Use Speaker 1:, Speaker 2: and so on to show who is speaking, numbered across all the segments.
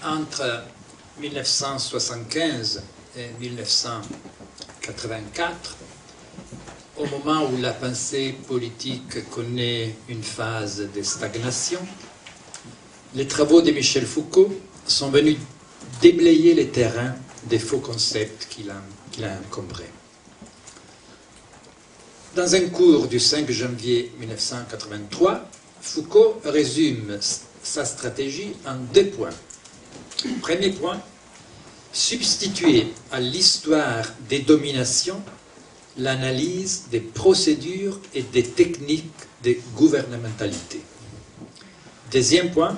Speaker 1: Entre 1975 et 1984, au moment où la pensée politique connaît une phase de stagnation, les travaux de Michel Foucault sont venus déblayer les terrains des faux concepts qu'il a encombrés. Dans un cours du 5 janvier 1983, Foucault résume sa stratégie en 2 points. Premier point, substituer à l'histoire des dominations l'analyse des procédures et des techniques de gouvernementalité. Deuxième point,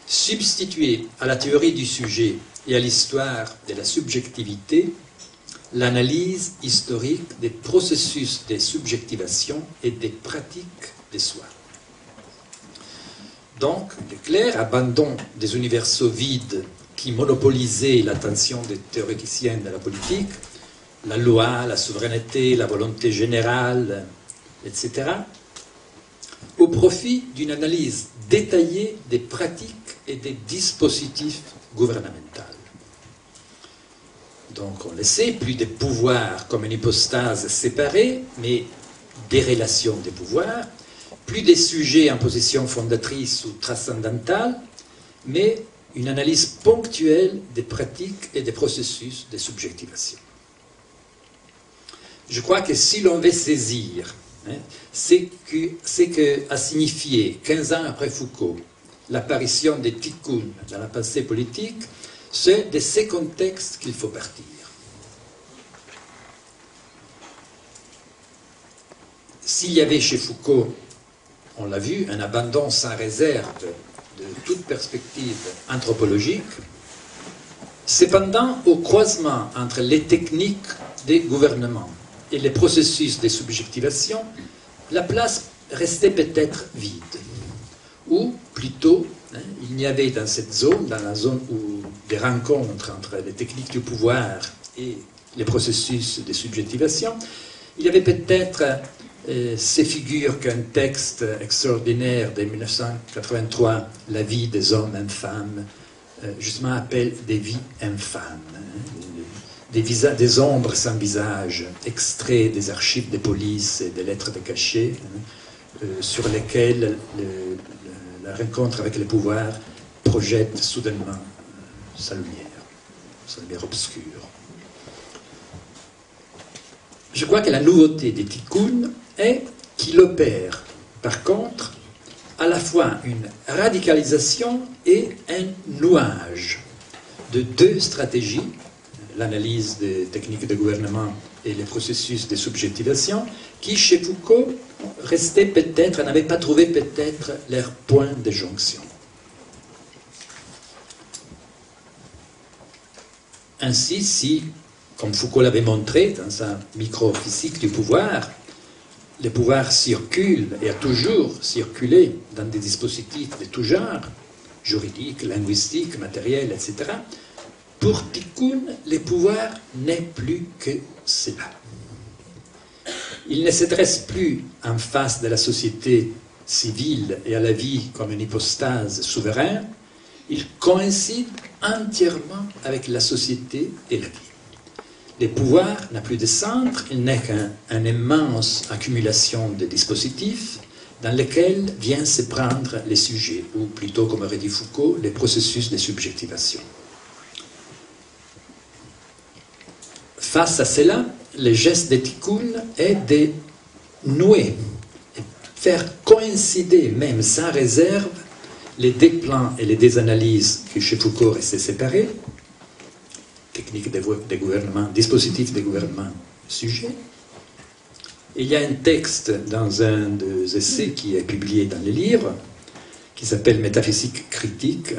Speaker 1: substituer à la théorie du sujet et à l'histoire de la subjectivité l'analyse historique des processus de subjectivation et des pratiques des soi. Donc, il est clair, abandon des universaux vides qui monopolisaient l'attention des théoriciens de la politique, la loi, la souveraineté, la volonté générale, etc., au profit d'une analyse détaillée des pratiques et des dispositifs gouvernementaux. Donc, on le sait, plus des pouvoirs comme une hypostase séparée, mais des relations des pouvoirs, plus des sujets en position fondatrice ou transcendantale, mais une analyse ponctuelle des pratiques et des processus de subjectivation. Je crois que si l'on veut saisir ce que a signifié, 15 ans après Foucault, l'apparition des tikkun dans la pensée politique, c'est de ces contextes qu'il faut partir. S'il y avait chez Foucault, on l'a vu, un abandon sans réserve de toute perspective anthropologique, cependant, au croisement entre les techniques des gouvernements et les processus de subjectivation, la place restait peut-être vide. Ou plutôt, il n'y avait dans cette zone, dans la zone où des rencontres entre les techniques du pouvoir et les processus de subjectivation, il y avait peut-être ces figures qu'un texte extraordinaire de 1983, La vie des hommes infâmes, justement appelle des vies infâmes, des ombres sans visage, extraits des archives de police et des lettres de cachet, sur lesquelles la rencontre avec le pouvoir projette soudainement sa lumière obscure. Je crois que la nouveauté des tikkun est qu'il opère, par contre, à la fois une radicalisation et un nouage de 2 stratégies, l'analyse des techniques de gouvernement et les processus de subjectivation, qui, chez Foucault, restaient peut-être, n'avaient pas trouvé peut-être leur point de jonction. Ainsi, si, comme Foucault l'avait montré dans sa microphysique du pouvoir, le pouvoir circule et a toujours circulé dans des dispositifs de tout genre, juridiques, linguistiques, matériels, etc., pour Tikkun, le pouvoir n'est plus que cela. Il ne se dresse plus en face de la société civile et à la vie comme une hypostase souveraine, il coïncide entièrement avec la société et la vie. Le pouvoir n'a plus de centre, il n'est qu'une immense accumulation de dispositifs dans lesquels viennent se prendre les sujets, ou plutôt, comme aurait dit Foucault, les processus de subjectivation. Face à cela, le geste de Tikkun est de nouer, et faire coïncider, même sans réserve, les 2 plans et les 2 analyses qui chez Foucault restaient séparés, technique de gouvernement, dispositif de gouvernement, sujet. Et il y a un texte dans un des essais qui est publié dans le livre, qui s'appelle Métaphysique critique.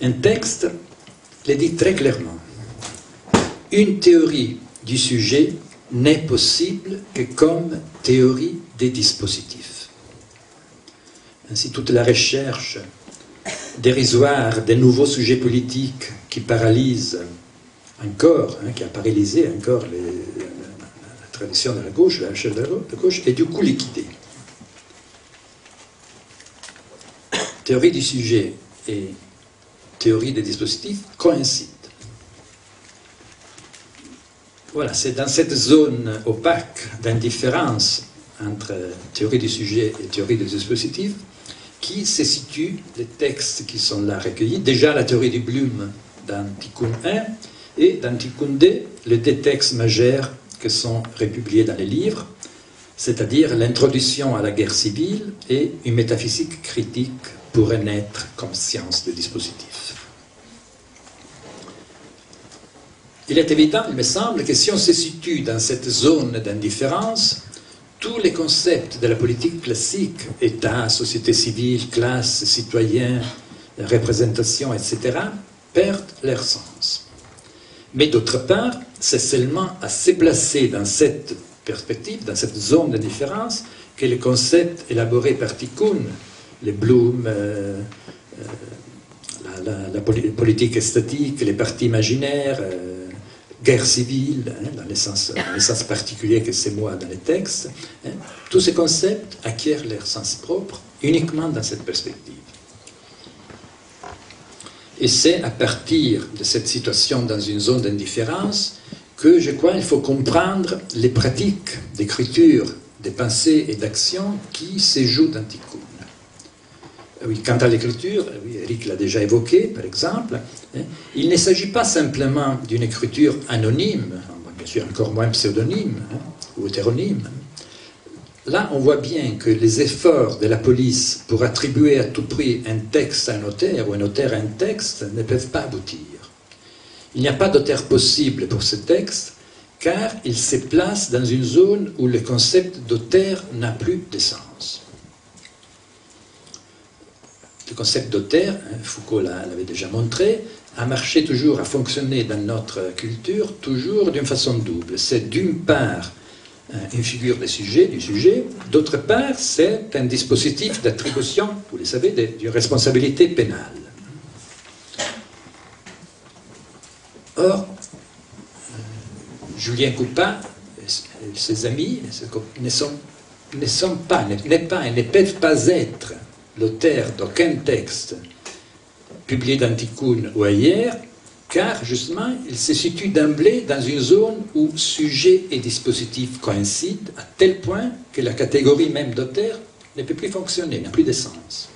Speaker 1: Un texte le dit très clairement. Une théorie du sujet n'est possible que comme théorie des dispositifs. Ainsi, toute la recherche dérisoire des nouveaux sujets politiques qui paralysent encore, qui a paralysé encore la tradition de la gauche, la recherche de la gauche, est du coup liquidée. Théorie du sujet et théorie des dispositifs coïncident. Voilà, c'est dans cette zone opaque d'indifférence entre théorie du sujet et théorie des dispositifs qui se situent les textes qui sont là recueillis. Déjà la théorie du Bloom dans Tikkun 1 et dans Tikkun 2, les deux textes majeurs qui sont republiés dans les livres, c'est-à-dire l'introduction à la guerre civile et une métaphysique critique pourrait naître comme science des dispositifs. Il est évident, il me semble, que si on se situe dans cette zone d'indifférence, tous les concepts de la politique classique, État, société civile, classe, citoyen, représentation, etc., perdent leur sens. Mais d'autre part, c'est seulement à se placer dans cette perspective, dans cette zone d'indifférence, que les concepts élaborés par Tikkun, les Bloom, la politique esthétique, les partis imaginaires, guerre civile, dans le sens particulier que c'est moi dans les textes, tous ces concepts acquièrent leur sens propre uniquement dans cette perspective. Et c'est à partir de cette situation dans une zone d'indifférence que je crois qu'il faut comprendre les pratiques d'écriture, de pensée et d'action qui se jouent dans Tikkun. Oui, quant à l'écriture, oui, Eric l'a déjà évoqué, par exemple, il ne s'agit pas simplement d'une écriture anonyme, bien sûr encore moins pseudonyme ou hétéronyme. Là, on voit bien que les efforts de la police pour attribuer à tout prix un texte à un auteur ou un auteur à un texte ne peuvent pas aboutir. Il n'y a pas d'auteur possible pour ce texte, car il se place dans une zone où le concept d'auteur n'a plus de sens. Le concept d'auteur, Foucault l'avait déjà montré, a marché toujours, a fonctionné dans notre culture, toujours d'une façon double. C'est d'une part une figure du sujet, d'autre part c'est un dispositif d'attribution, vous le savez, d'une responsabilité pénale. Or, Julien Coupat et ses amis ne peuvent pas être l'auteur d'aucun texte publié dans Tikkun ou ailleurs, car justement il se situe d'emblée dans une zone où sujet et dispositif coïncident à tel point que la catégorie même d'auteur ne peut plus fonctionner, n'a plus de sens.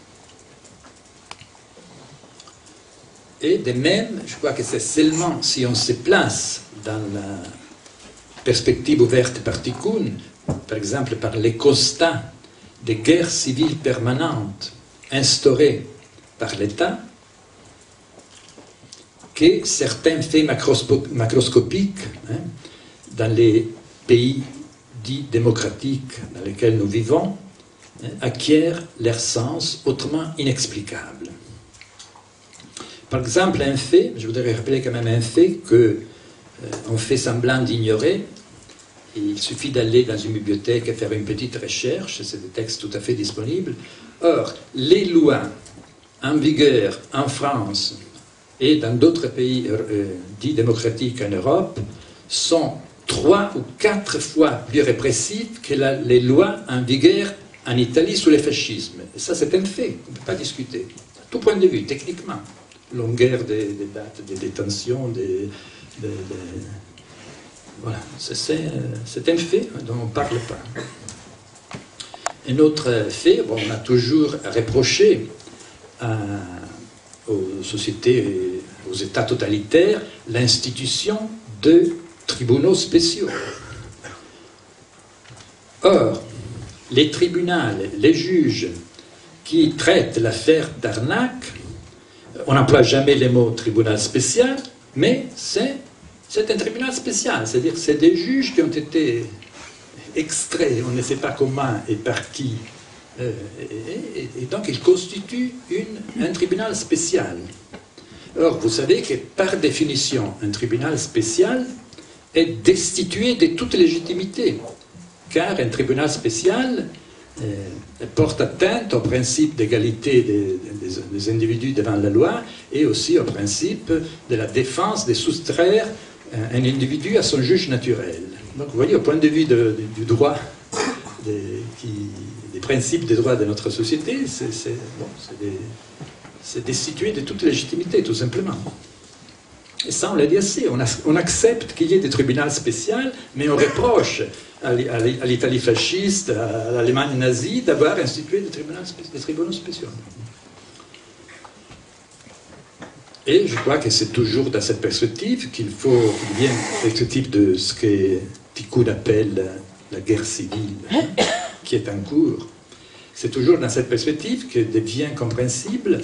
Speaker 1: Et de même, je crois que c'est seulement si on se place dans la perspective ouverte par Tikkun, par exemple par les constats des guerres civiles permanentes instaurées par l'État, que certains faits macroscopiques dans les pays dits démocratiques dans lesquels nous vivons acquièrent leur sens autrement inexplicable. Par exemple, un fait, je voudrais rappeler quand même un fait qu'on fait semblant d'ignorer. Il suffit d'aller dans une bibliothèque et faire une petite recherche, c'est des textes tout à fait disponibles. Or, les lois en vigueur en France et dans d'autres pays dits démocratiques en Europe sont 3 ou 4 fois plus répressives que les lois en vigueur en Italie sous le fascisme. Et ça, c'est un fait, on ne peut pas discuter. À tout point de vue, techniquement. Longueur des dates, des détentions, voilà, c'est un fait dont on ne parle pas. Un autre fait, bon, on a toujours reproché aux sociétés, aux États totalitaires, l'institution de tribunaux spéciaux. Or, les tribunaux, les juges qui traitent l'affaire d'arnaque, on n'emploie jamais les mots tribunal spécial, mais c'est un tribunal spécial, c'est-à-dire c'est des juges qui ont été extraits, on ne sait pas comment et par qui, et donc ils constituent un tribunal spécial. Or, vous savez que par définition, un tribunal spécial est destitué de toute légitimité, car un tribunal spécial porte atteinte au principe d'égalité des individus devant la loi et aussi au principe de la défense de soustraire un individu à son juge naturel. Donc vous voyez, au point de vue du droit, des principes des droits de notre société, c'est destitué de toute légitimité, tout simplement. Et ça, on l'a dit assez. On accepte qu'il y ait des tribunaux spéciaux, mais on reproche à l'Italie fasciste, à l'Allemagne nazie, d'avoir institué des tribunaux spéciaux. Et je crois que c'est toujours dans cette perspective qu'il faut qu'il y ait une perspective de ce que Tikkun appelle la guerre civile, qui est en cours. C'est toujours dans cette perspective que devient compréhensible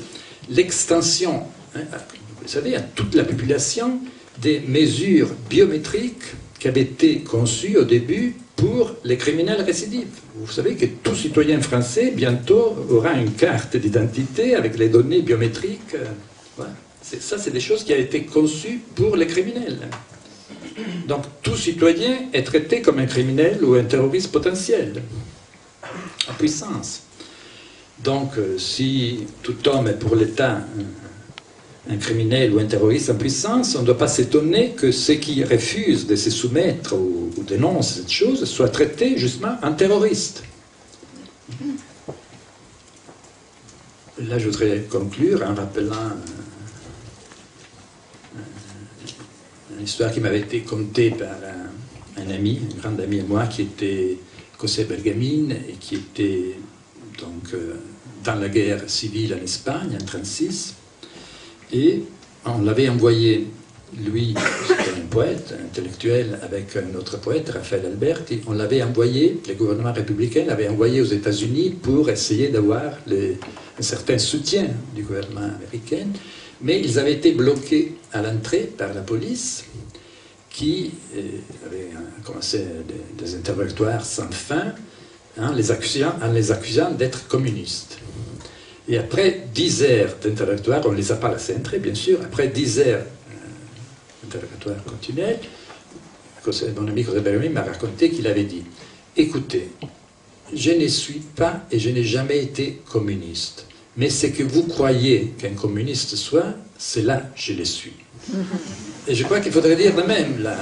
Speaker 1: l'extension, vous savez, à toute la population, des mesures biométriques qui avaient été conçues au début pour les criminels récidifs. Vous savez que tout citoyen français, bientôt, aura une carte d'identité avec les données biométriques. Voilà. Ça, c'est des choses qui ont été conçues pour les criminels. Donc, tout citoyen est traité comme un criminel ou un terroriste potentiel, en puissance. Donc, si tout homme est pour l'État un criminel ou un terroriste en puissance, on ne doit pas s'étonner que ceux qui refusent de se soumettre ou dénoncent cette chose soient traités justement en terroristes. Là, je voudrais conclure en rappelant une histoire qui m'avait été contée par un ami, un grand ami à moi, qui était José Bergamín et qui était donc dans la guerre civile en Espagne en 1936. Et on l'avait envoyé, lui, c'était un poète, un intellectuel, avec un autre poète, Raphaël Alberti, on l'avait envoyé, le gouvernement républicain l'avait envoyé aux États-Unis pour essayer d'avoir un certain soutien du gouvernement américain, mais ils avaient été bloqués à l'entrée par la police, qui avait commencé des interrogatoires sans fin, en les accusant d'être communistes. Et après 10 heures d'interrogatoire, on ne les a pas laissés entrer, bien sûr, après 10 heures d'interrogatoire continuel, mon ami José Bergamín m'a raconté qu'il avait dit « Écoutez, je ne suis pas et je n'ai jamais été communiste, mais ce que vous croyez qu'un communiste soit, c'est là je le suis. » Et je crois qu'il faudrait dire de même, là,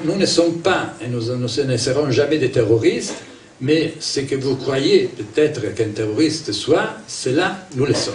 Speaker 1: nous ne sommes pas, et nous ne serons jamais des terroristes, mais ce que vous croyez peut-être qu'un terroriste soit, c'est là nous le sommes.